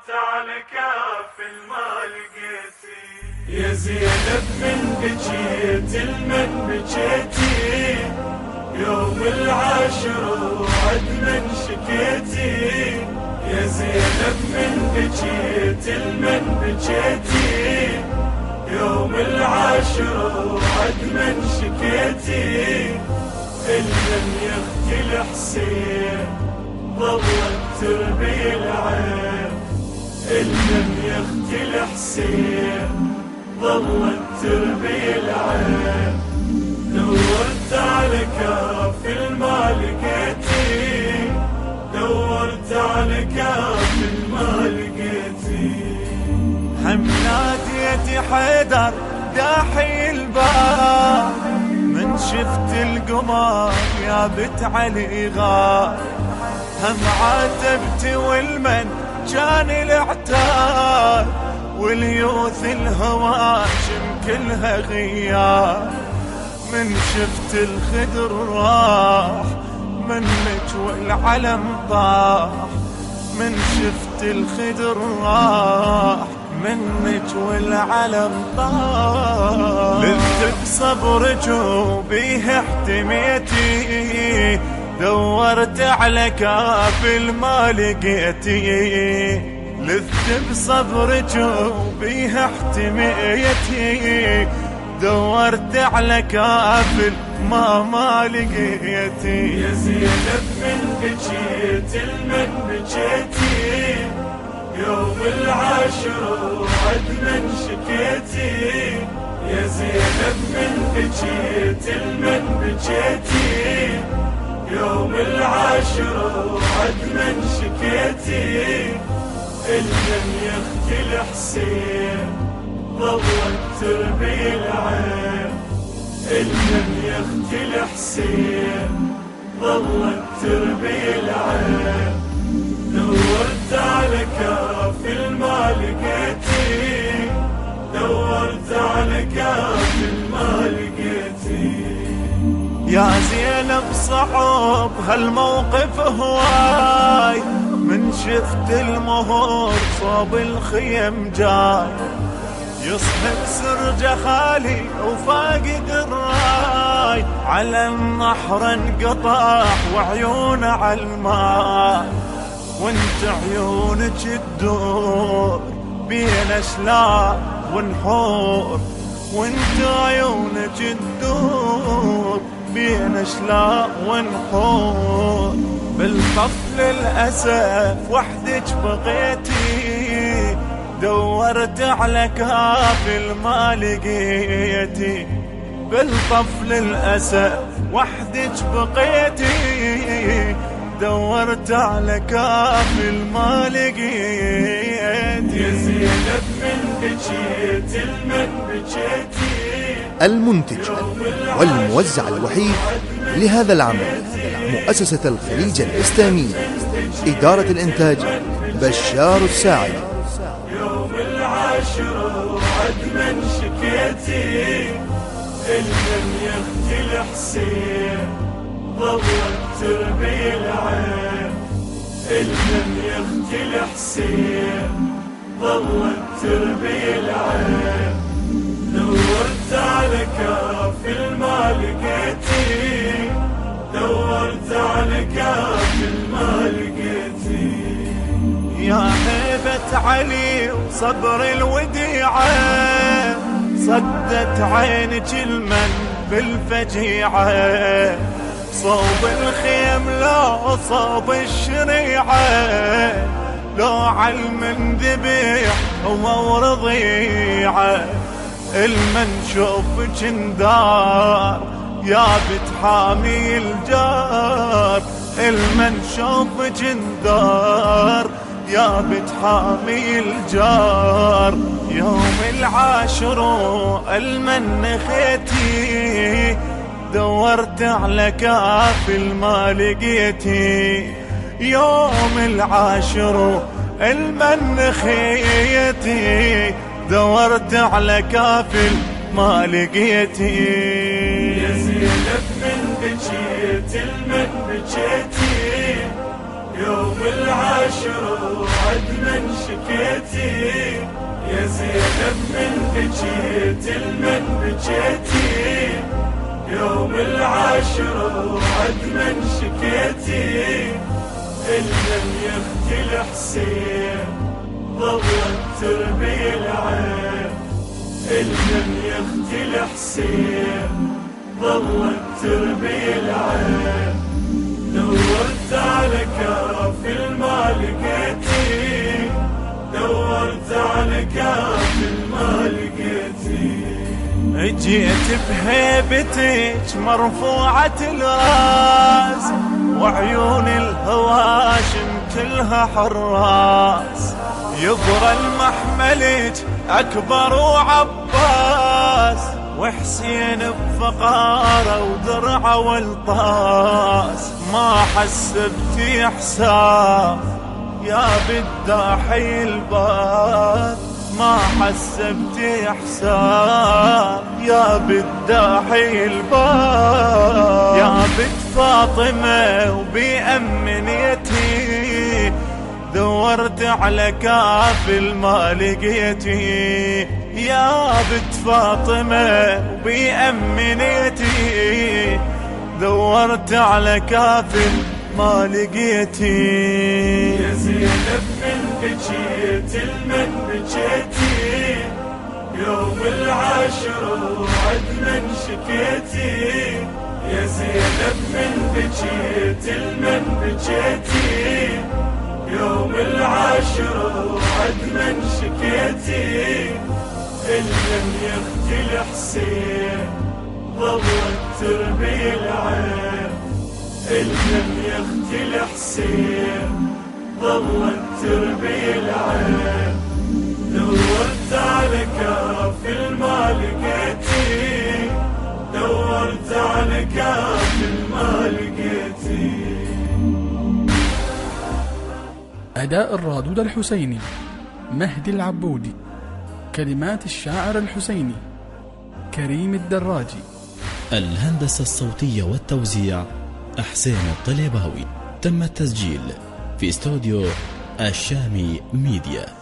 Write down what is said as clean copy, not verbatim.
دورت على كاف ما لقيتي. يا زينب من بجيت المن بجيتي، يوم العاشر وعد من شكيتي. يا زينب من بجيت المن بجيتي، يوم العاشر وعد من شكيتي. المن يختي الحسين ظلت تربي العين، المن يختي الحسين ظلت تربي العين. دورت على كاف ما لقيتي، دورت على كاف ما لقيتي. هم ناديتي حيدر داحي الباب، من شفت القمر يا بت علي غاب. هم عاتبتي والمن كان العتاب، واليوث الهواشم كلها غياب. من شفت الخدر راح منك والعلم طاح، من شفت الخدر راح منك والعلم طاح. لذت بصبرك وبيه احتميتي، دورت على كافل ما لقيتي. لذت بصبرك وبيه احتميتي، دورت على كافل ما لقيتي. يا زينب من بجيت المن بجيتي، يوم العاشر وعد من شكيتي. يا زينب من بجيت المن بجيتي، يوم العاشر وعد من شكيتي. المن يختي الحسين ظلت تربي العين، المن يختي الحسين ظلت تربي العين. دورت على كاف ما لقيتي، دورت على كاف ما لقيتي. يا زينب صعب هالموقف هواي، من شفت المهور صوب الخيم جاي. يصحب سرجة خالي وفاقد الراي، على النحر انقطع وعيونه على الماء. وانت عيونك تدور بين اشلاء ونحور، وانت عيونك تدور بين اشلاء ونحور. بالطفل الاسف وحدك بقيتي، دورت على كافل ما لقيتي. بالطفل الاسف وحدك بقيتي، دورت على كافل ما لقيتي. يا زينب من بجيت المن بجيتي. المنتج والموزع الوحيد لهذا العمل مؤسسة الخليج الإسلامية، إدارة الإنتاج بشار الساعدي. يوم العاشر وعد من شكيتي، المن يختي الحسين ظلت تربي العين، المن يختي الحسين ظلت تربي العين. دورت على كاف ما لقيتي، دورت على كاف ما لقيتي. يا هيبة علي وصبر الوديعة، صدت عينك المن بالفجيعة. صوب الخيم لو صوب الشريعة، لو علم ذبيح هو رضيعة. المن شوفك اندار يا بتحامي الجار، المن شوفك اندار يا بتحامي الجار. يوم العاشر المن خيتي، دورت على كافل ما لقيتي. يوم العاشر المن خيتي، دورت على كافل ما لقيتي. يا زينب من بجيت المن بجيتي، يوم العاشر وعد من شكيتي. المن بجيتي يوم العاشر وعد من شكيتي المن يختي الحسين ظلت تربي العين المن يختي الحسين ظلت تربي العين دورت على كاف الما لقيتي دورت على كاف الما لقيتي جيت بهيبتك مرفوعة الراس وعيون الهواشم كلها حراس يبرى المحملك أكبر وعباس وحسين بفقارة ودرعه والطاس ما حسبتي حساب يا بالداحي الباب ما حسبتي حساب يا بالداحي الباب يا بنت فاطمة وبأمنيتي دورت على كافل ما لقيتي يا بنت فاطمة وبأمنيتي دورت على كافل ما لقيتي يا زينب من بجيت المن بجيتي يوم العاشر وعد من شكيتي يا زينب من بجيت المن بجيتي يوم العاشر وعد من شكيتي المن يختي الحسين ظلت تربي العين المن يختي الحسين ظلت تربي العين دورت على كاف الما لقيتي دورت على كاف الما لقيتي. أداء الرادود الحسيني مهدي العبودي، كلمات الشاعر الحسيني كريم الدراجي، الهندسة الصوتية والتوزيع أحسين الطليباوي. تم التسجيل في استوديو الشامي ميديا.